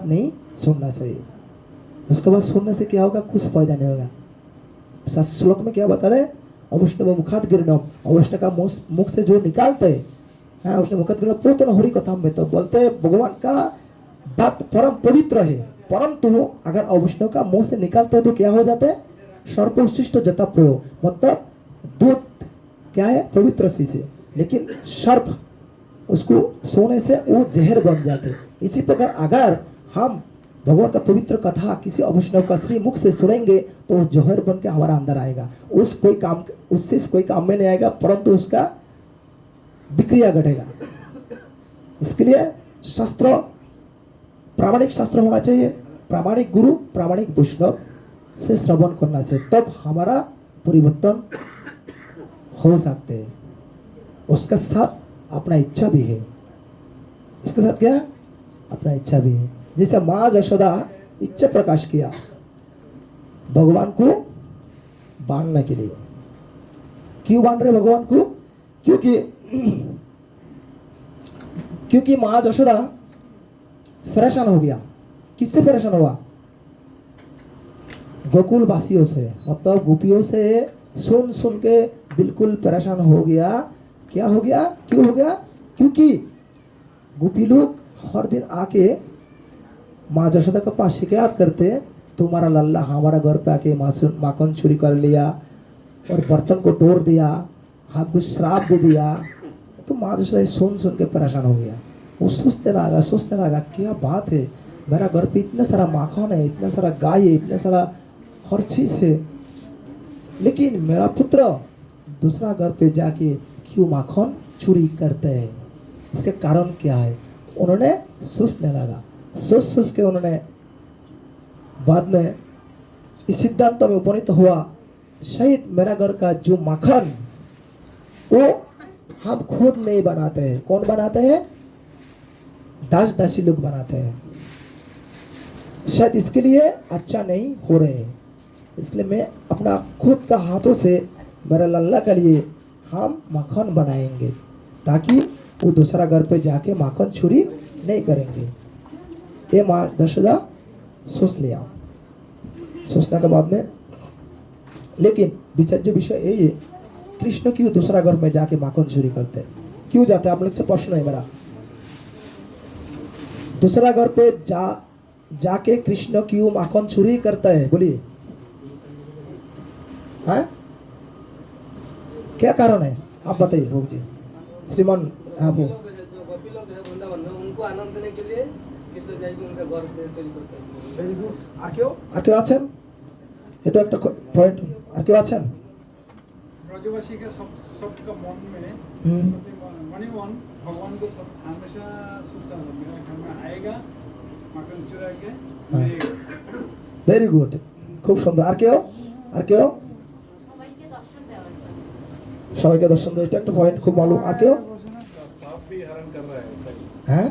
नहीं सुनना चाहिए। उसके बाद सुनने से क्या होगा, कुछ फायदा नहीं होगा। श्लोक में क्या बता रहे, अवैष्णव मुखात गिरणम, अवैष्णव का मुख से जो निकालते हैं, हाँ उसने मुखात गिरणम पूर्ण हरि कथा में, तो बोलते हैं भगवान का बात परम पवित्र है, परंतु अगर अवैष्णव का मुंह से निकालते हैं तो क्या हो जाता है, सर्पोशिष्ट जता प्रयोग, मतलब दूध क्या है पवित्र सी से, लेकिन सर्प उसको सोने से वो जहर बन जाते। इसी प्रकार अगर हम भगवान का पवित्र कथा किसी अवैष्णव का श्री मुख से सुनेंगे तो वो जहर बन के हमारा अंदर आएगा, उस कोई काम उससे कोई काम में नहीं आएगा, परंतु उसका विक्रिया घटेगा। इसके लिए शास्त्र प्रामाणिक शास्त्र होना चाहिए, प्रामाणिक गुरु प्रामाणिक वैष्णव से श्रवण करना चाहिए, तब हमारा परिवर्तन हो सकते हैं। उसके साथ अपना इच्छा भी है, उसके साथ क्या अपना इच्छा भी है। जैसे माँ यशोदा इच्छा प्रकाश किया भगवान को बांधने के लिए। क्यों बांध रहे भगवान को, क्योंकि माँ यशोदा परेशान हो गया। किससे परेशान हुआ, गोकुल वासियों से, मतलब गोपियों से सुन सुन के बिल्कुल परेशान हो गया। क्या हो गया, क्यों हो गया, क्योंकि गोपी लोग हर दिन आके माँ यशोदा के पास शिकायत करते, तुम्हारा लल्ला हमारा घर पे आके माखन चोरी कर लिया और बर्तन को तोड़ दिया, हमको श्राप दे दिया। तो माँ यशोदा सुन सुन के परेशान हो गया। वो सोचते लगा क्या बात है, मेरा घर पे इतना सारा माखन है, इतना सारा गाय है, इतना सारा हर चीज है, लेकिन मेरा पुत्र दूसरा घर पे जाके क्यों माखन चोरी करते हैं, इसके कारण क्या है। उन्होंने सोचने लगा, सोच के उन्होंने बाद में इस सिद्धांत में उपनीत हुआ, शायद मेरा घर का जो माखन वो हम खुद नहीं बनाते हैं, कौन बनाते हैं, दास दासी लोग बनाते हैं, शायद इसके लिए अच्छा नहीं हो रहे हैं, इसलिए मैं अपना खुद का हाथों से मेरा लल्ला के लिए हम माखन बनाएंगे, ताकि वो दूसरा घर पे जाके माखन चोरी नहीं करेंगे। ये माँ यशोदा सोच लिया। सोचने के बाद में लेकिन विचार्य विषय ये, कृष्ण क्यों दूसरा घर में जाके माखन चोरी करते हैं, क्यों जाते हैं, आप लोग से प्रश्न है मेरा। दूसरा घर पे जाके कृष्ण क्यों माखन चोरी करता है, बोलिए, हाँ क्या कारण है, आप बताइए भोग जी, श्रीमान आप हो। उनको आनंद देने के लिए कृष्ण जाके उनका घर से चोरी करते हैं। Very good. আর কেউ আছেন, এটা একটা পয়েন্ট, আর কেউ আছেন। ब्रजवासी के सबका मन में मनी मन भगवान को सब हमेशा सोचता है मेरा घर में आएगा माखन चुरा के लेगा। वेरी गुड, খুব সুন্দর। আর কেউ, আর কেউ, সবাইকে দর্শন দেয়, এটা একটা পয়েন্ট খুব ভালো। আর কেউ, पाप भी हरण कर रहा है सही। হ্যাঁ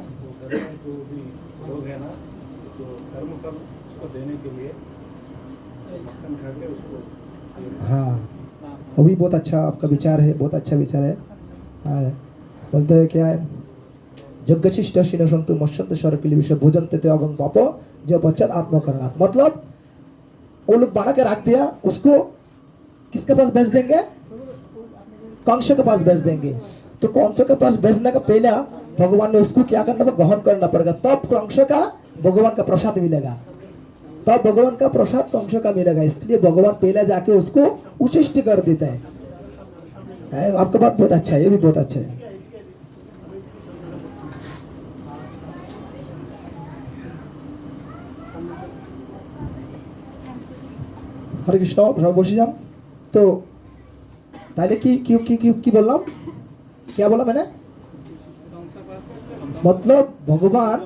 जो भी लोग है ना, तो कर्म फल उसको देने के लिए मक्खन खा के उसको, हाँ वो भी बहुत अच्छा आपका विचार है, बहुत अच्छा विचार है। हाँ, बोलते हैं क्या है, यज्ञशिष्ट शिन संतु मत्स्यंत स्वर के लिए विषय भोजन ते अगम पाप जो बच्चन आत्मकरणा, मतलब वो लोग बना के रख दिया, उसको किसके पास भेज देंगे, कंस के पास भेज देंगे। तो कंस के पास भेजने का पहले भगवान ने उसको क्या करना पड़ेगा, ग्रहण करना पड़ेगा, तब कंस का भगवान का प्रसाद मिलेगा, तब भगवान का प्रसाद कंस का मिलेगा। इसलिए भगवान पहले जाके उसको उचिष्ट कर देता है। आपका बात बहुत अच्छा है, ये भी बहुत अच्छा है। हरे कृष्ण, सब बसे जान। तो তাহলে কি কি কি কি বললাম, क्या बोला मैंने, मतलब भगवान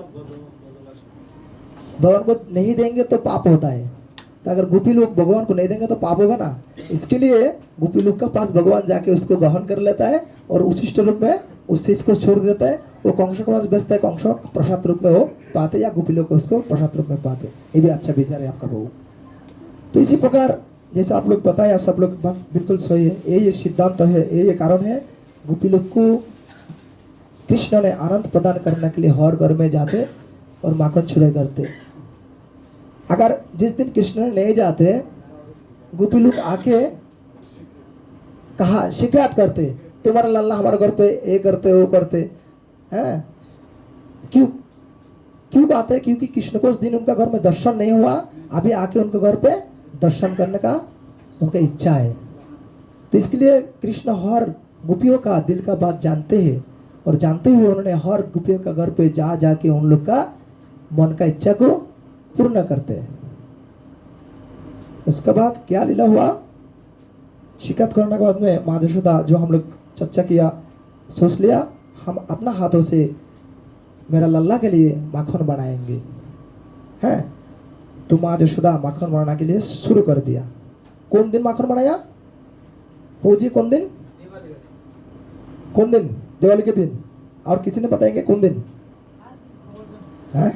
को नहीं देंगे तो पाप होता है, तो अगर गोपी लोग भगवान को नहीं देंगे तो पाप होगा ना। इसके लिए गोपी लोग के पास भगवान जाके उसको ग्रहण कर लेता है और उचिष्ट रूप में उस चीज को छोड़ देता है। वो कंस के पास बेचता है, कंस प्रसाद रूप में वो पाते, या गोपी लोग उसको प्रसाद रूप में पाते। ये भी अच्छा विचार है आपका बहु। तो इसी प्रकार जैसे आप लोग बताया, सब लोग बात बिल्कुल सही है, ये सिद्धांत है, ये कारण है। गोपी लोग को कृष्ण ने आनंद प्रदान करने के लिए हर घर में जाते और माखन चुराई करते। अगर जिस दिन कृष्ण नहीं जाते, गोपी लोग आके कहा शिकायत करते, तुम्हारा लल्ला हमारे घर पे ये करते वो करते हैं। क्यों क्यों कहते? क्योंकि कृष्ण को उस दिन उनका घर में दर्शन नहीं हुआ, अभी आके उनके घर पे दर्शन करने का उनका इच्छा है। तो इसके लिए कृष्ण हर गोपियों का दिल का बात जानते हैं, और जानते हुए उन्होंने हर गोपियों का घर पे जा जाके उन लोग का मन का इच्छा को पूर्ण करते हैं। उसके बाद क्या लीला हुआ? शिकायत करने के बाद में माँ यशोदा, जो हम लोग चर्चा किया, सोच लिया हम अपना हाथों से मेरा लल्ला के लिए माखन बनाएंगे हैं। तो माँ यशोदा माखन बनाने के लिए शुरू कर दिया। कौन दिन माखन बनाया हो जी? कौन दिन? दिवाली का दिन। कौन दिन? दिवाली के दिन। और किसी ने बताएंगे कौन दिन? हैं?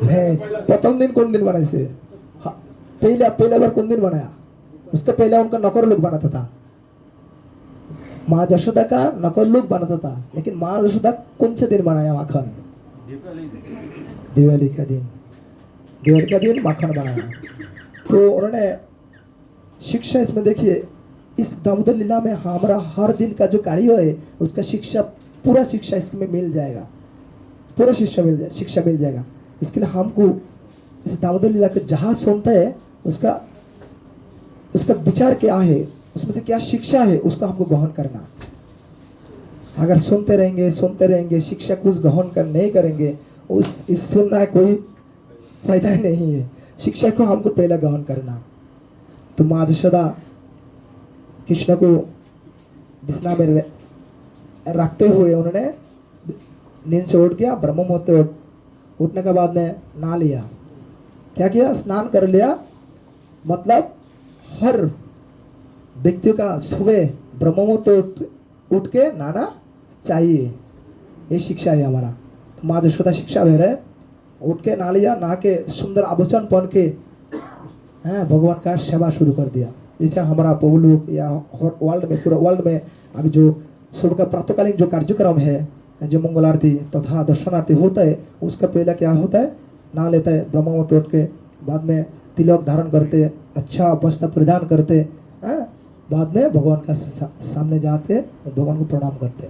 नहीं, प्रथम दिन कौन दिन बनाए से? पहला बार कौन दिन बनाया? उसका पहले उनका नौकर लोग बनाता था, माँ यशोदा का नौकर लोग बनाता था। लेकिन माँ यशोदा कौन से दिन बनाया माखन? दिवाली का दिन। दिवाली का दिन माखन बनाया। तो उन्होंने शिक्षा इसमें देखिए, इस दामोदर लीला में हमारा हर दिन का जो कार्य है उसका शिक्षा, पूरा शिक्षा इसमें मिल जाएगा, पूरा शिक्षा मिल जाएगा। इसके लिए हमको इस दामोदर लीला के जहाँ सुनते हैं उसका विचार क्या है, उसमें से क्या शिक्षा है, उसको हमको ग्रहण करना। अगर सुनते रहेंगे शिक्षा कुछ ग्रहण कर नहीं करेंगे, इस सुनना कोई फायदा नहीं है। शिक्षा को हमको पहला ग्रहण करना। तो माँ यशोदा कृष्ण को बिस्ना में रखते हुए उन्होंने नींद से उठ गया, ब्रह्म मुहूर्त में उठने के बाद में नहा लिया। क्या किया? स्नान कर लिया। मतलब हर व्यक्तियों का सुबह ब्रह्म मुहूर्त उठ के नहाना चाहिए, ये शिक्षा है हमारा। तो माँ यशोदा शिक्षा दे रहे, उठ के नहा लिया, नहा के सुंदर आभूषण पहन के भगवान का सेवा शुरू कर दिया। जैसे हमारा पवलुक या वर्ल्ड में, पूरा वर्ल्ड में अभी जो सुबह का प्रातःकालीन जो कार्यक्रम है, जो मंगल आरती तथा दर्शन आरती होता है, उसका पहले क्या होता है? नहा लेता है ब्रह्म मुहूर्त उठ के, बाद में तिलक धारण करते, अच्छा वस्त्र प्रदान करते हैं, बाद में भगवान का सामने जाते भगवान को प्रणाम करते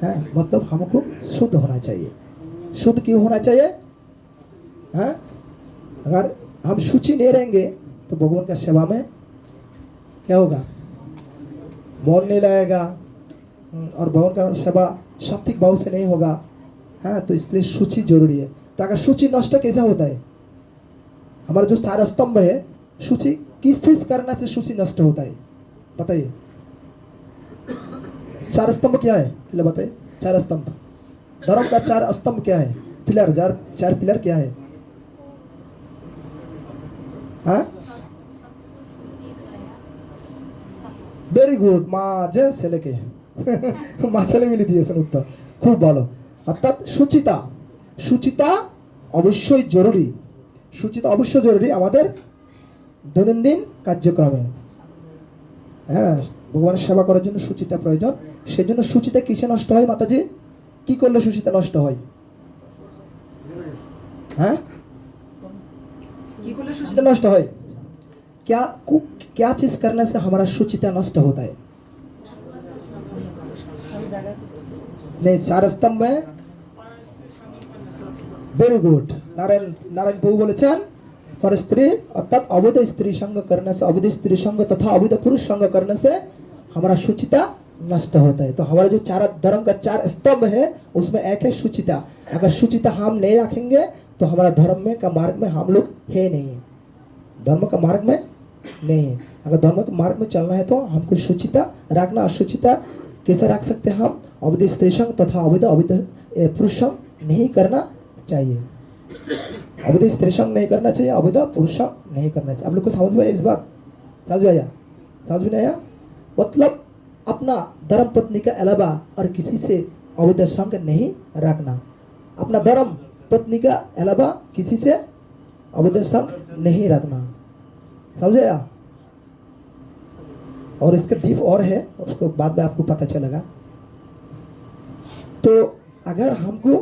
हैं। मतलब हमको शुद्ध होना चाहिए। शुद्ध क्यों होना चाहिए? अगर हम शुचि नहीं रहेंगे तो भगवान का सेवा में क्या होगा? मन नहीं लगेगा, और भगवान का सेवा सात्विक भाव से नहीं होगा। तो इसलिए शुचि जरूरी है। तो अगर शुचि नष्ट कैसा होता है? हमारा जो 4 स्तंभ है, शुचि किस चीज करने से शुचि नष्ट होता है? बताइए। 4 स्तंभ क्या है? पहले बताइए। 4 स्तंभ धर्म का 4 स्तंभ क्या है? पिलर, 4 पिलर क्या है? Very good. माझे ছেলেকে মা ছেলে মিলে দিয়েছেন উত্তর, খুব ভালো। অর্থাৎ সুচিতা অবশ্যই জরুরি। সুচিতা অবশ্যই জরুরি আমাদের দৈনন্দিন কার্যক্রমে। ভগবানের সেবা করার জন্য সুচিতা প্রয়োজন। সেজন্য সুচিতা কিসে নষ্ট হয় মাতাজি? কি করলে সুচিতা নষ্ট হয়? কি করলে সুচিতা নষ্ট হয়? क्या चीज करने से हमारा शुचिता नष्ट होता है? नहीं, 4 स्तंभ में। Very good. नारायण प्रभु बोलेছেন फॉर स्त्री, अर्थात अवैध स्त्री संग करने से, अवैध स्त्री संग तथा अवैध पुरुष संग करने से हमारा शुचिता नष्ट होता है। तो हमारा जो 4 धर्म का 4 स्तंभ है उसमें एक है शुचिता। अगर शुचिता हम नहीं रखेंगे तो हमारा धर्म में का मार्ग में हम लोग है नहीं, धर्म का मार्ग में नहीं है। अगर धर्म के मार्ग में चलना है तो हमको शुचिता रखना। शुचिता कैसे रख सकते हैं हम? अवैध स्त्री संग तथा अवैध पुरुष संग नहीं करना चाहिए। अवैध स्त्री संग नहीं करना चाहिए, अवैध पुरुष संग नहीं करना चाहिए। आप लोग को समझ में आया इस बात? समझ में आया? समझ में आया? मतलब अपना धर्म पत्नी के अलावा और किसी से अवैध संग नहीं रखना। अपना धर्म पत्नी का अलावा किसी से अवैध संग नहीं रखना। समझे? और इसका डीप और है, उसको बाद में आपको पता चलेगा। तो अगर हमको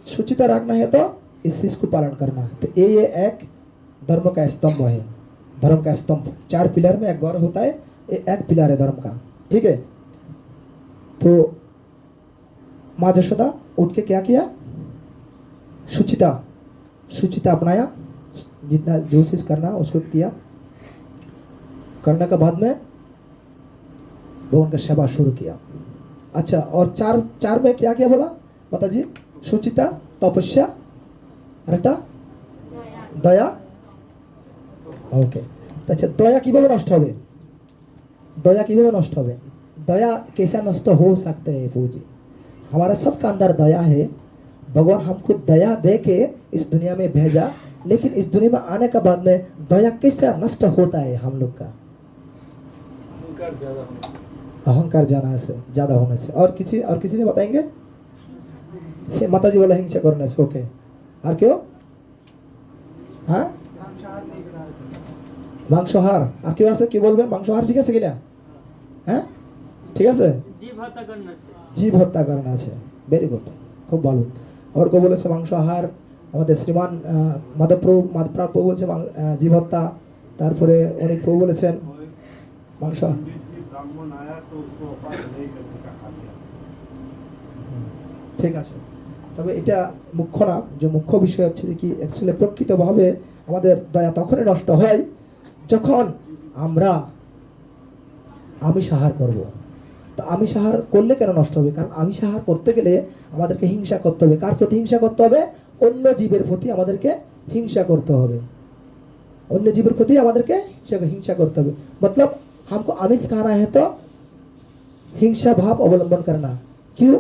शुचिता रखना है तो इस चीज को पालन करना है। तो ये एक धर्म का स्तंभ है, धर्म का स्तंभ। 4 पिलर में एक गौर होता है, ये एक पिलर है धर्म का, ठीक है। तो माँ यशोदा उठ के क्या किया, शुचिता शुचिता अपनाया, जितना जो चीज करना उसको किया। करने के बाद में भगवान का सेवा शुरू किया। अच्छा, और 4 में क्या क्या बोला माता जी? शुचिता, तपस्या, আরেকটা দয়া। ওকে, আচ্ছা দয়া কিভাবে নষ্ট হবে? दया किभाবে नष्ट হবে? दया कैसा नष्ट हो सकते हैं प्रभु जी? हमारा सबका अंदर दया है। भगवान हमको दया दे के इस दुनिया में भेजा, लेकिन इस दुनिया में आने के बाद में दया कैसा नष्ट होता है हम लोग का? अहंकार ज्यादा होने से। और किसी ने बताएंगे? माता जी बोला हिंसा करने से। ओके, और क्यों? हाँ, মাংসহার। আর কেউ আছে কি বলবে? মাংসহার ঠিক আছে কিনা? হ্যাঁ ঠিক আছে, जीव हत्या करने से। জীব হত্যা করনা আছে। ভেরি গুড, খুব ভালো। और কেউ বলেছে মাংসহার। আমাদের শ্রীমান মাধবপ্রভু বলছে জীব হত্যা। তারপরে অনেক প্রভু বলেছেন মাংস। ब्राह्मण आया तो उसको उपास नहीं करने का खा लिया। ঠিক আছে, তবে এটা মুখ্য না। যে মুখ্য বিষয় হচ্ছে কি, অ্যাকচুয়ালি প্রকৃতভাবে আমাদের দয়া তখনই নষ্ট হয় যখন আমরা আমিষ আহার করব। তো আমিষ আহার করলে কেন নষ্ট হবে? কারণ আমিষ আহার করতে গেলে আমাদেরকে হিংসা করতে হবে। কার প্রতি হিংসা করতে হবে? অন্য জীবের প্রতি আমাদেরকে হিংসা করতে হবে। অন্য জীবের প্রতি আমাদেরকে হিংসা করতে হবে। मतलब हमको आमिष खाना है तो हिंसा भाव अवलंबन करना। क्यों?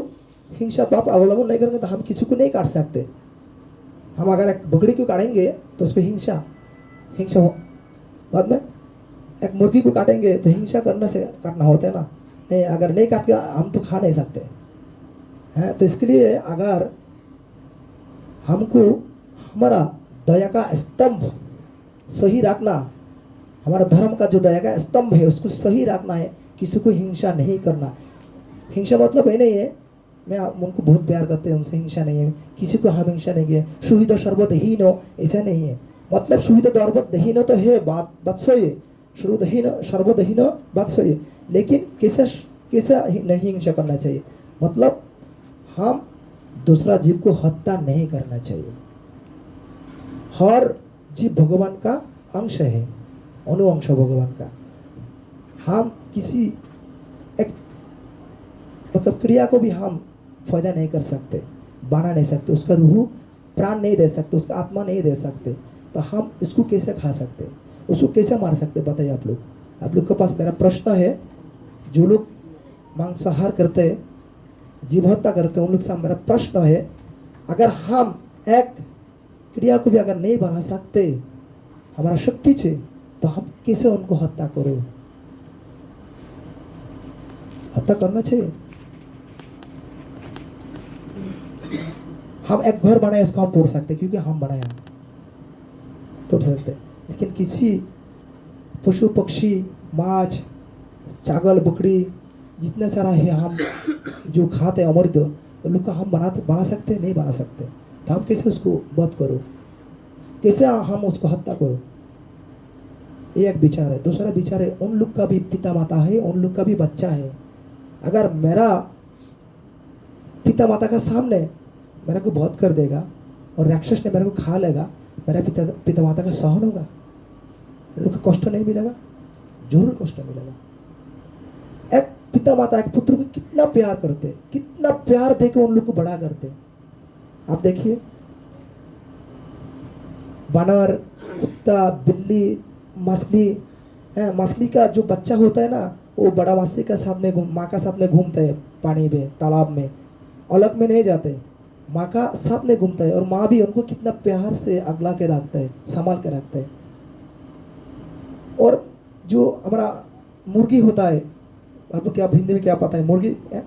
हिंसा भाव अवलंबन नहीं करेंगे तो हम किसी को नहीं काट सकते। हम अगर एक बकरी को काटेंगे तो उसको हिंसा हो। बाद में एक मुर्गी को काटेंगे तो हिंसा करने से काटना होता है ना। नहीं, अगर नहीं काट के हम तो खा नहीं सकते हैं। तो इसके लिए अगर हमको हमारा दया का स्तंभ सही रखना, हमारा धर्म का जो दया का स्तंभ है उसको सही रखना है। किसी को हिंसा नहीं करना। हिंसा मतलब ये नहीं है मैं उनको बहुत प्यार करते हैं उनसे हिंसा नहीं है, किसी को हम हिंसा नहीं किए। सुविधा सर्वदहीन हो ऐसा नहीं है। मतलब सुविधा सर्वदहीन तो है, बात सही है। सर्वदहीन बात सही है, लेकिन कैसा नहीं हिंसा करना चाहिए? मतलब हम दूसरा जीव को हत्या नहीं करना चाहिए। हर जीव भगवान का अंश है, अनुअंश भगवान का। हम किसी एक मतलब क्रिया को भी हम फायदा नहीं कर सकते, बना नहीं सकते, उसका रूह प्राण नहीं दे सकते, उसका आत्मा नहीं दे सकते। तो हम इसको कैसे खा सकते, उसको कैसे मार सकते? बताइए आप लोग के पास मेरा प्रश्न है। जो लोग मांसाहार करते, जीव हत्या करते, उन लोग से मेरा प्रश्न है, अगर हम एक क्रिया को भी अगर नहीं बना सकते हमारा शक्ति से, तो हम कैसे उनको हत्या करो? हत्या करना चाहिए। हम एक घर बनाए उसको हम तोड़ सकते क्योंकि हम बनाया, तोड़ सकते। लेकिन किसी पशु पक्षी माछ चावल बकरी जितना सारा है हम जो खाते हैं अमृत, उन लोग का हम बना सकते नहीं बना सकते। तो हम कैसे उसको वध करो, कैसे हम उसको हत्या करो? ये एक विचार है। दूसरा विचार है उन लोग का भी पिता माता है, उन लोग का भी बच्चा है। अगर मेरा पिता माता का सामने मेरे को बहुत कर देगा और राक्षस ने मेरे को खा लेगा, मेरा पिता माता का सहन होगा? लोग को कष्ट नहीं मिलेगा? जरूर कष्ट मिलेगा। एक पिता माता एक पुत्र को कितना प्यार करते, कितना प्यार देके उन लोग को बड़ा करते। आप देखिए बानर, कुत्ता, बिल्ली, मछली, मछली का जो बच्चा होता है ना, वो बड़ा मछली का साथ में माँ का साथ में घूमता है पानी में, तालाब में, अलग में नहीं जाते, माँ का साथ में घूमता है। और माँ भी उनको कितना प्यार से अगला के रखता है, संभाल के रखता है। और जो हमारा मुर्गी होता है, आपको क्या हिंदी में क्या पता है मुर्गी है?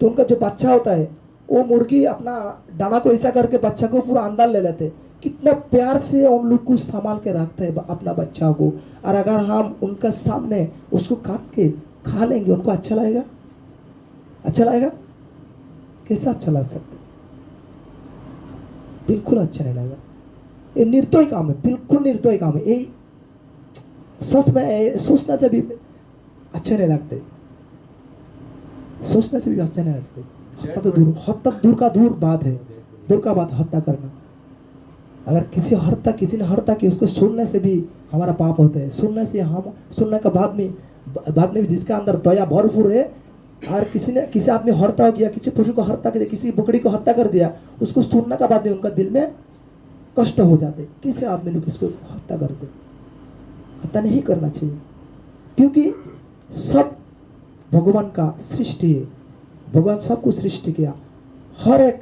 तो उनका जो बच्चा होता है वो मुर्गी अपना दाना को ऐसा करके बच्चा को पूरा अंदर ले लेते, कितना प्यार से उन लोग को संभाल के रखते हैं अपना बच्चा को। और अगर हम उनका सामने उसको काट के खा लेंगे, उनको अच्छा लगेगा? अच्छा लगेगा? कैसा अच्छा लग सकता? बिल्कुल अच्छा नहीं लगेगा। ये निर्दयी काम है, बिल्कुल निर्दयी काम है। यही सच में सोचना से भी अच्छे नहीं लगते, सोचने से भी अच्छा नहीं लगते। हत्या दूर का दूर बात है, दूर का बात हत्या करना। अगर किसी ने हत्या की, उसको सुनने से भी हमारा पाप होता है। सुनने के बाद में भी जिसका अंदर दया भरपूर है, और किसी आदमी हत्या हो गया, किसी पशु को हत्या कर दिया, किसी बकरी को हत्या कर दिया, उसको सुनने के बाद में उनका दिल में कष्ट हो जाते। किसी आदमी लोग इसको हत्या कर दे, हत्या नहीं करना चाहिए, क्योंकि सब भगवान का सृष्टि है। भगवान सबको सृष्टि किया। हर एक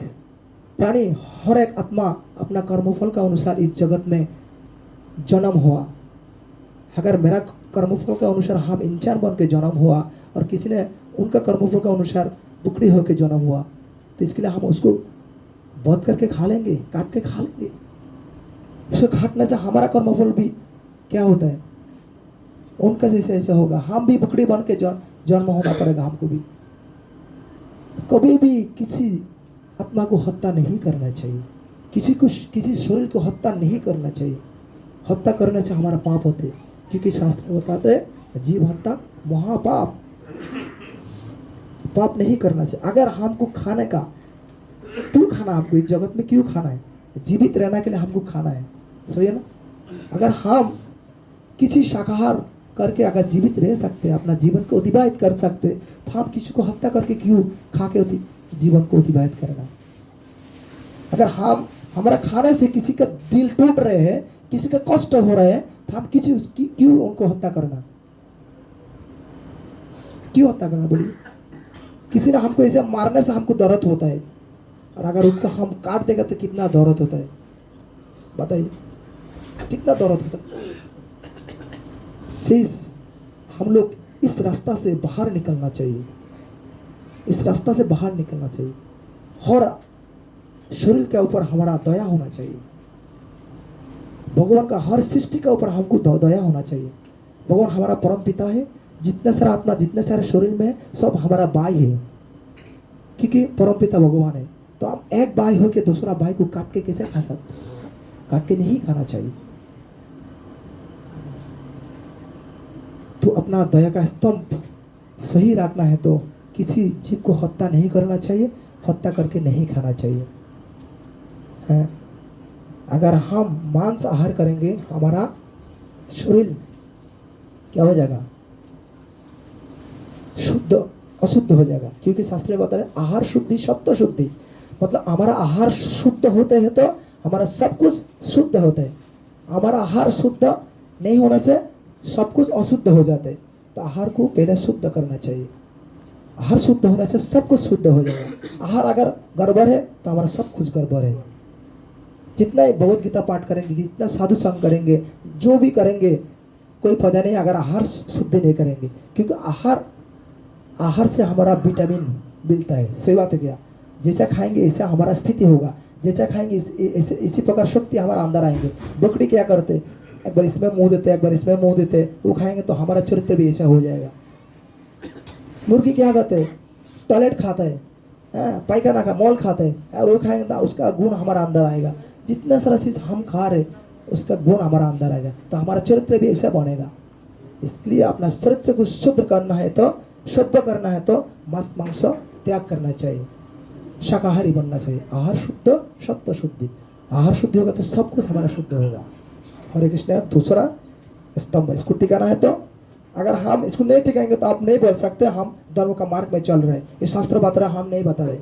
प्राणी, हर एक आत्मा अपना कर्मफल का अनुसार इस जगत में जन्म हुआ। अगर मेरा कर्मफल के अनुसार हम इंसान बन के जन्म हुआ, और किसी ने उनका कर्मफल के अनुसार बुकड़ी होकर जन्म हुआ, तो इसके लिए हम उसको बध करके खा लेंगे, काट के खा लेंगे। उसको काटने से हमारा कर्मफल भी क्या होता है, उनका जैसे ऐसे होगा। हम भी बुकड़ी बन के जन्म होना पड़ेगा हमको भी। कभी भी किसी आत्मा को हत्या नहीं करना चाहिए, किसी शरीर को हत्या नहीं करना चाहिए। हत्या करने से हमारा पाप होते हैं, क्योंकि शास्त्र बताते हैं जीव हत्या महापाप। पाप नहीं करना चाहिए। अगर हमको खाने का, क्यों खाना, हमको इस जगत में क्यों खाना है? जीवित रहने के लिए हमको खाना है, सही है ना? अगर हम किसी शाकाहार करके अगर जीवित रह सकते, अपना जीवन को अतिबाहित कर सकते, तो हम किसी को हत्या करके क्यों खा के जीवन को अतिबाहित करना? अगर हमारा खाने से किसी का दिल टूट रहे हैं, किसी का कष्ट हो रहा है, तो हम क्यों उनको हत्या करना? क्यों हत्या करना? बोलिए। किसी ने हमको ऐसे मारने से हमको दर्द होता है, और अगर उनको हम काट देगा तो कितना दर्द होता है, बताइए कितना दर्द होता है। प्लीज हम लोग इस रास्ता से बाहर निकलना चाहिए, इस रास्ता से बाहर निकलना चाहिए। और शरीर के ऊपर हमारा दया होना चाहिए। भगवान का हर सृष्टि के ऊपर हमको दया होना चाहिए। भगवान हमारा परम पिता है। जितने सारा आत्मा, जितने सारे शरीर में, सब हमारा भाई है, क्योंकि परम पिता भगवान है। तो हम एक भाई हो के दूसरा भाई को काट के कैसे खा सकते? काट के नहीं खाना चाहिए। तो अपना दया का स्तंभ सही रखना है तो किसी जीव को हत्या नहीं करना चाहिए, हत्या करके नहीं खाना चाहिए। है? अगर हम मांस आहार करेंगे, हमारा शरीर क्या हो जाएगा? शुद्ध अशुद्ध हो जाएगा, क्योंकि शास्त्र में बता रहे आहार शुद्धि सत्व शुद्धि। मतलब हमारा आहार शुद्ध होते हैं तो हमारा सब कुछ शुद्ध होता है। हमारा आहार शुद्ध नहीं होने से सब कुछ अशुद्ध हो जाते हैं। तो आहार को पहले शुद्ध करना चाहिए। आहार शुद्ध होने से सब कुछ शुद्ध हो जाएगा। आहार अगर गड़बड़ है तो हमारा सब कुछ गड़बड़ है। जितना भगवत गीता पाठ करेंगे, जितना साधु संग करेंगे, जो भी करेंगे, कोई फायदा नहीं अगर आहार शुद्ध नहीं करेंगे, क्योंकि आहार से हमारा विटामिन मिलता है। सही बात है क्या? जैसा खाएंगे ऐसा हमारा स्थिति होगा, जैसा खाएंगे इसी प्रकार शक्ति हमारा अंदर आएंगे। बकरी क्या करते, एक बार इसमें मुंह देते, एक बार इसमें मुंह देते, वो खाएंगे तो हमारा चरित्र भी ऐसा हो जाएगा। मुर्गी क्या करते, टॉयलेट खाता है, पायखाना का मॉल खाता है, और वो खाएंगे तो उसका गुण हमारा अंदर आएगा। जितना सारा चीज हम खा रहे उसका गुण हमारा अंदर आएगा, तो हमारा चरित्र भी ऐसा बनेगा। इसलिए अपना चरित्र को शुद्ध करना है तो, शुद्ध करना है तो मांस मांस त्याग करना चाहिए, शाकाहारी बनना चाहिए। आहार शुद्ध सत्व शुद्धि। आहार शुद्ध होगा तो सब कुछ हमारा शुद्ध होगा। हरे कृष्ण। दूसरा स्तंभ इसको टिकाना है तो, अगर हम इसको नहीं टिकाएंगे तो आप नहीं बोल सकते हम धर्म का मार्ग में चल रहे हैं। ये शास्त्र बता रहा, हम नहीं बता रहे।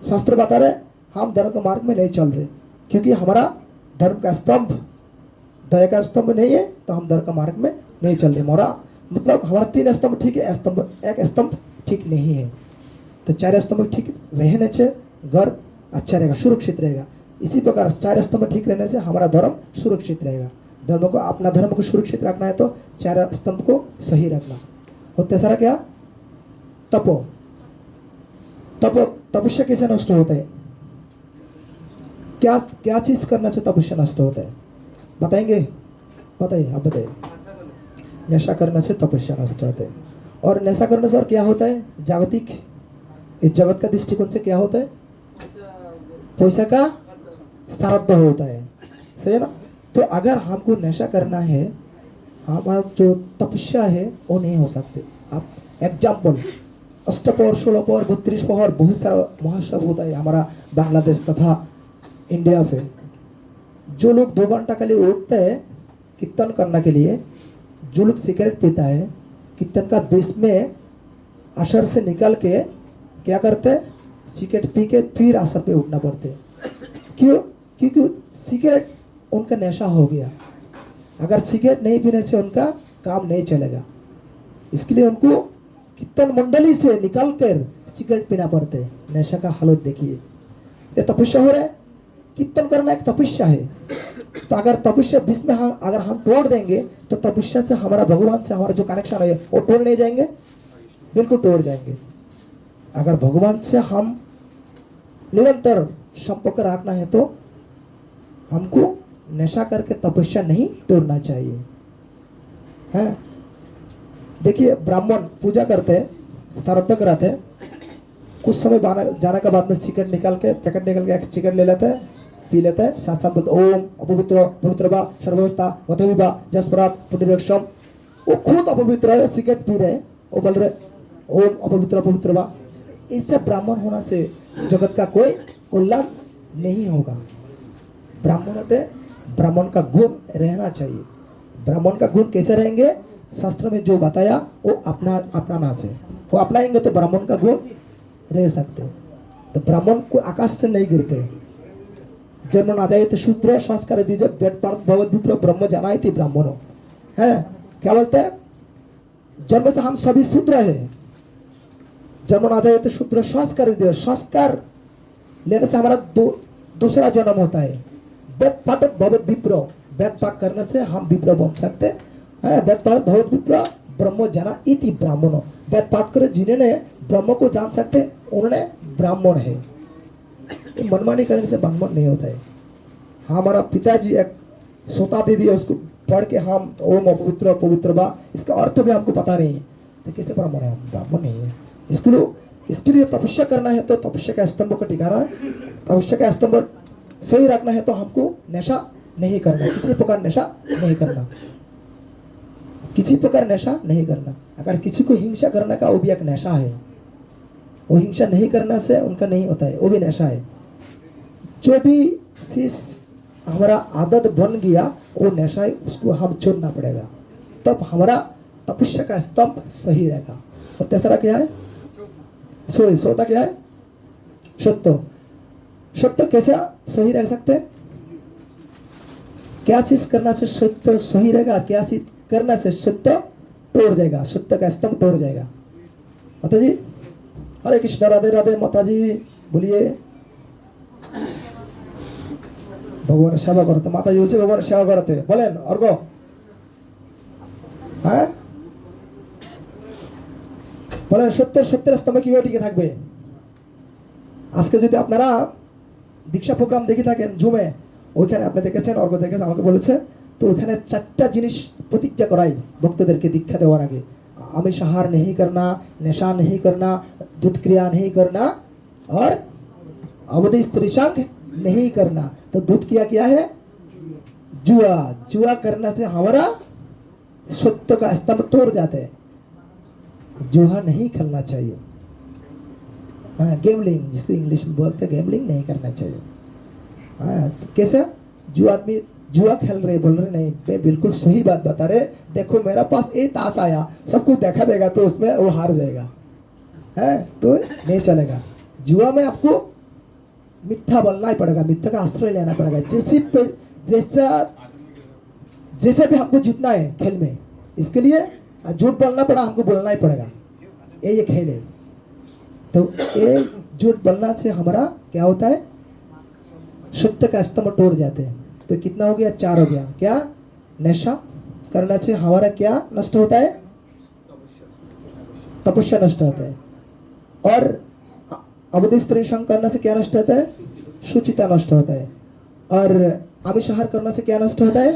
शास्त्र बता रहे हम धर्म के मार्ग में नहीं चल रहे, क्योंकि हमारा धर्म का स्तंभ दया का स्तंभ नहीं है, तो हम धर्म का मार्ग में नहीं चल रहे। हमारा मतलब हमारा 3 स्तंभ ठीक है, एक स्तंभ ठीक नहीं है। तो 4 स्तंभ ठीक रहने से घर अच्छा रहेगा, सुरक्षित रहेगा। इसी प्रकार 4 स्तंभ ठीक रहने से हमारा धर्म सुरक्षित रहेगा। धर्म को, अपना धर्म को सुरक्षित रखना है तो 4 स्तंभ को सही रखना। और तीसरा क्या? तपस्या कैसे नष्ट होता है? क्या चीज करने से तपस्या नष्ट होता है? बताएंगे? बताइए, आप बताइए। नशा करने से तपस्या नष्ट होता है। और नशा करने से और क्या होता है? जागतिक, इस जगत का दृष्टिकोण से क्या होता है? पैसा का श्राद्ध होता है, सही है ना। तो अगर हमको नशा करना है, हमारा जो तपस्या है वो नहीं हो सकते। आप एग्जाम्पल अष्टपहर 16 पहर 32 पहर बहुत सारा महोत्सव होता है हमारा बांग्लादेश तथा इंडिया पे। जो लोग 2 घंटा के लिए उठते हैं कीर्तन करने के लिए, जो लोग सिगरेट पीता है कीर्तन का बीच में असर से निकल के क्या करते हैं, सिगरेट पी के फिर असर पे उठना पड़ते हैं। क्यों? क्योंकि सिगरेट उनका नशा हो गया। अगर सिगरेट नहीं पीने से उनका काम नहीं चलेगा, इसके लिए उनको कीर्तन मंडली से निकल कर सिगरेट पीना पड़ते है। नशा का हालत देखिए, ये तपस्या हो रहा है। कीर्तन करना एक तपस्या है। तो अगर तपस्या बीच में अगर हम तोड़ देंगे तो तपस्या से हमारा भगवान से हमारा जो कनेक्शन है वो तोड़ नहीं जाएंगे, बिल्कुल तोड़ जाएंगे। अगर भगवान से हम निरंतर संपर्क रखना है तो हमको नशा करके तपस्या नहीं तोड़ना चाहिए, है। देखिए ब्राह्मण पूजा करते हैं, श्राद्ध कराते हैं, कुछ समय जाने के बाद में सिगरेट निकाल के पैकेट निकाल के एक सिगरेट ले लेते हैं, पी लेते हैं, साथ साथ बोलते ओम अपवित्र पवित्र बा सर्वस्था गतविबा जसपरात पुण्यवेक्षम। वो खुद अपवित्र है, सिगरेट पी रहे, वो बोल रहे ओम अपवित्र पवित्र बा। इससे ब्राह्मण होना से जगत का कोई कल्याण नहीं होगा। ब्राह्मण होते, ब्राह्मण का गुण रहना चाहिए। ब्राह्मण का गुण कैसे रहेंगे? शास्त्र में जो बताया वो अपनाना चाहिए, वो अपनाएंगे तो ब्राह्मण का गुण रह सकते हैं। तो ब्राह्मण को आकाश से नहीं गिरते। जन्म ना जाए तो शूद्र संस्कार दीजिए वेद पार्थ भगवत विप्र ब्रह्म जानाई थी ब्राह्मणों, है क्या बोलते हैं? जन्म से हम सभी शूद्र है। जन्म ना जाए तो शूद्र संस्कार दीजिए, संस्कार लेने से हमारा दूसरा जन्म होता है। वेद पाठक भगवत विप्र, वेद पाठ करने से हम विप्र बन सकते हैं। वेद पाठ भगवत विप्र ब्रह्म जाना इति ब्राह्मणों, वेद पाठ कर जिन्होंने ब्रह्म को जान सकते उन्होंने ब्राह्मण है। मनमानी करने से ब्राह्मण नहीं होता है। हमारा पिताजी एक सोता दे दिया, उसको पढ़ के हम ओम अपवित्र पवित्र बा, इसका अर्थ भी हमको पता नहीं है, तो कैसे ब्राह्मण है? हम ब्राह्मण नहीं है। इसके लिए तपस्या करना है तो तपस्या का स्तंभ को टिकाना है। तपस्या का स्तंभ सही रखना है तो हमको नशा नहीं करना, किसी प्रकार नशा नहीं करना, किसी प्रकार नशा नहीं करना। अगर किसी को हिंसा करने का वो भी एक नशा है, वो हिंसा नहीं करने से उनका नहीं होता है, वो भी नशा है। जो भी चीज हमारा आदत बन गया वो नशा है, उसको हम छोड़ना पड़ेगा, तब हमारा तपस्या का स्तंभ सही रहेगा। और तीसरा क्या है? चौथा क्या है? सत्य। सत्य कैसे सही रह सकते हैं? क्या चीज करना से सत्य सही रहेगा, क्या चीज करना से सत्य तोड़ जाएगा, सत्य का स्तंभ तोड़ जाएगा। माता जी हरे कृष्ण, राधे राधे। माता जी बोलिए। भगवान सेवा करते, माता जी बोलছে भगवान सेवा करते, बोलेन और को হ্যাঁ বলেন সত্যের স্তম্ভে কিভাবে টিকে থাকবে? আজকে যদি আপনারা দীক্ষা প্রোগ্রাম দেখে থাকেন জুমে, ওইখানে আপনি দেখেছেন, অর্ঘ দেখেছেন, আমাকে বলেছে, তো ওইখানে 4টা জিনিস প্রতিজ্ঞা করাই ভক্তদেরকে দীক্ষা দেওয়ার আগে। आमिष आहार नहीं करना, नशा नहीं करना, दूध क्रिया नहीं करना और अवधि स्त्री संग नहीं करना। तो दूध क्रिया क्या है? जुआ। जुआ करने से हमारा सत्य का स्तंभ तोड़ जाते हैं। जुआ नहीं खेलना चाहिए। गेमलिंग जिसको इंग्लिश में बोलते हैं, गेमलिंग नहीं करना चाहिए। तो कैसे? जो आदमी जुआ खेल रहे बोल रहे नहीं, मैं बिल्कुल सही बात बता रहे। देखो मेरा पास एक ताश आया, सब कुछ देखा देगा तो उसमें वो हार जाएगा, है तो नहीं चलेगा। जुआ में आपको मिथ्या बोलना ही पड़ेगा, मिथ्या का आश्रय लेना पड़ेगा। जैसे भी हमको जीतना है खेल में, इसके लिए झूठ बोलना पड़ा, हमको बोलना ही पड़ेगा। ये खेल है। तो ये झूठ बोलना से हमारा क्या होता है? सत्य का स्तंभ तोड़ जाते हैं। तो कितना हो गया? 4 हो गया। क्या? नशा करने से हमारा क्या नष्ट होता है? तपस्या नष्ट होता है। और अवधि स्त्री संग करने से क्या नष्ट होता है? शुचिता नष्ट होता है। और आमिष आहार करने से क्या नष्ट होता है?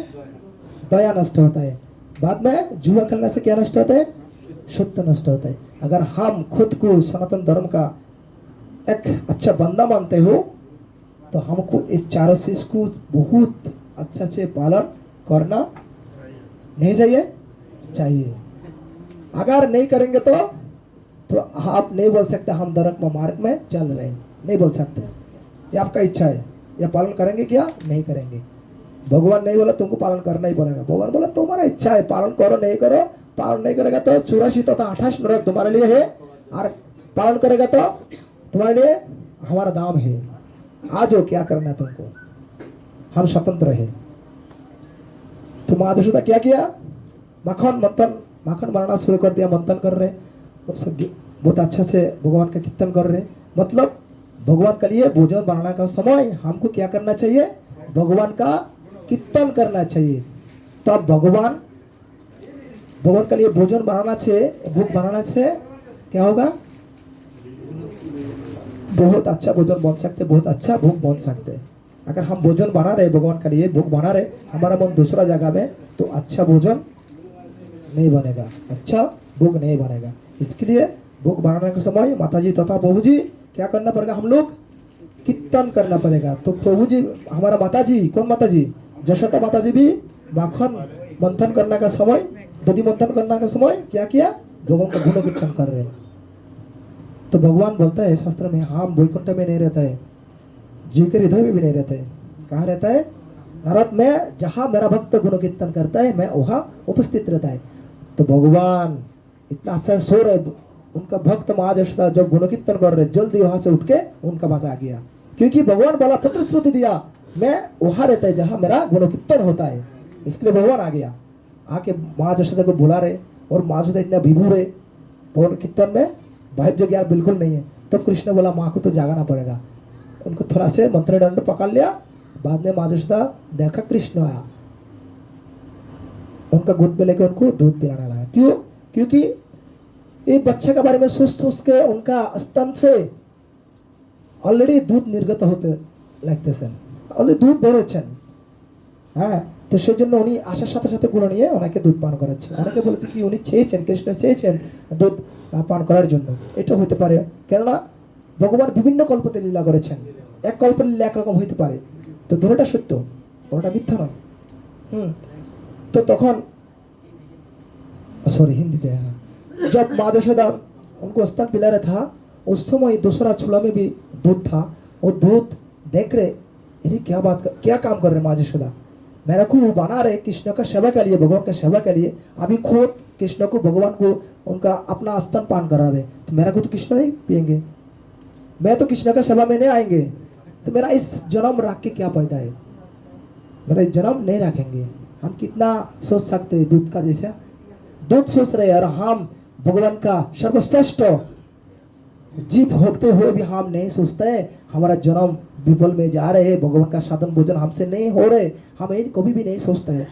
दया नष्ट होता है। बाद में जुआ खेलने से क्या नष्ट होता है? सत्य नष्ट होता है। अगर हम खुद को सनातन धर्म का एक अच्छा बंदा मानते हो तो हमको इस चारों चीज को बहुत अच्छा से पालन करना नहीं चाहिए। अगर नहीं करेंगे तो आप नहीं बोल सकते हम नरक मार्ग में चल रहे हैं, नहीं बोल सकते। ये आपका इच्छा है, ये पालन करेंगे क्या? नहीं करेंगे। भगवान नहीं बोला तुमको पालन करना ही पड़ेगा, भगवान बोला तुम्हारा इच्छा है, पालन करो नहीं करो। पालन नहीं करेगा तो 84 तथा 28 नरक तुम्हारे लिए है, और पालन करेगा तो तुम्हारे लिए हमारा दाम है। आज हो क्या करना है तुमको, हम स्वतंत्र है। तो माँ यशोदा क्या किया? माखन बनाना शुरू कर दिया, मंथन कर रहे और सब बहुत अच्छा से भगवान का कीर्तन कर रहे। मतलब भगवान के लिए भोजन बनाने का समय हमको क्या करना चाहिए? भगवान का कीर्तन करना चाहिए। तो अब भगवान के लिए भोजन बनाना चाहिए, भोग बनाना चाहिए, क्या होगा? बहुत अच्छा भोजन बन सकते, बहुत अच्छा भोग बन सकते। अगर हम भोजन बना रहे भगवान के लिए, भोग बना रहे, हमारा मन दूसरा जगह में, तो अच्छा भोजन नहीं बनेगा, अच्छा भोग नहीं बनेगा। इसके लिए भोग बनाने के समय माताजी तथा प्रभु जी क्या करना पड़ेगा? हम लोग कीर्तन करना पड़ेगा। तो प्रभु जी, हमारा माताजी, कौन माताजी? यशोदा माताजी भी माखन मंथन करने का समय, दधी मंथन करने का समय क्या किया? भगवान का गुण कीर्तन कर रहे हैं। तो भगवान बोलता है शास्त्र में, हम वैकुंठ में नहीं रहता है, जीव के हृदय में भी नहीं रहता है। कहाँ रहता है? नरक में, जहां मेरा भक्त गुण कीर्तन करता है मैं वहां उपस्थित रहता है। तो भगवान इतना अच्छा सो रहे, उनका भक्त माँ यशोदा जब गुण कीर्तन कर रहे, जल्दी वहां से उठ के उनका पास आ गया, क्योंकि भगवान बोला, प्रतिश्रुति दिया, मैं वहां रहता है जहां मेरा गुण कीर्तन होता है। इसलिए भगवान आ गया, आके माँ यशोदा को बुला रहे, और माँ यशोदा इतना विभोर है गुण कीर्तन में, भाई ज्ञान बिल्कुल नहीं है। तो कृष्ण बोला माँ को तो जागाना पड़ेगा, उनको थोड़ा से मंत्र दंड पकड़ लिया। बाद में माँ यशोदा देखा कृष्ण आया, उनका गोद पे लेके उनको दूध पिलाने लगा। क्यों? क्योंकि ये बच्चे के बारे में सोच के उनका स्तन से ऑलरेडी दूध निर्गत होते লাগতেছেন, অলরেডি দুধ বেরোচ্ছেন। হ্যাঁ, তো সেই জন্য উনি আসার সাথে সাথে গুলো নিয়ে ওনাকে দুধ পান করাচ্ছে। অনেকে বলেছে কি উনি চেয়েছেন, কৃষ্ণ চেয়েছেন দুধ পান করার জন্য। এটা হতে পারে, কেননা ভগবান বিভিন্ন কল্পতে লীলা করেছেন, এক কল্পের লীলা একরকম হইতে পারে। তো দুটোটা সত্য, কোনোটা মিথ্যা নয়। তো তখন सॉरी हिंदी पे है, जब माँ यशोदा उनको स्तन पिला रहा था, उस समय दूसरा चूल्हा में भी दूध था। और दूध देख रहे, अरे क्या काम कर रहे माँ यशोदा, मेरा को बना रहे कृष्ण का सेवा के लिए, भगवान का सेवा के लिए। अभी खुद कृष्ण को, भगवान को उनका अपना स्तन पान करा रहे, तो मेरा को तो कृष्ण नहीं पियेंगे, मैं तो कृष्ण का सेवा में नहीं आएंगे, तो मेरा इस जन्म रख के क्या फायदा है? मेरा इस जन्म नहीं रखेंगे। हम कितना सोच सकते हैं दूध का जैसा, दूध सोच रहे हैं, और हम भगवान का सर्वश्रेष्ठ जीव होते हुए भी हम नहीं सोचते हैं हमारा जन्म विफल में जा रहे हैं, भगवान का साधन भोजन हमसे नहीं हो रहे, हम ये कभी भी नहीं सोचते हैं।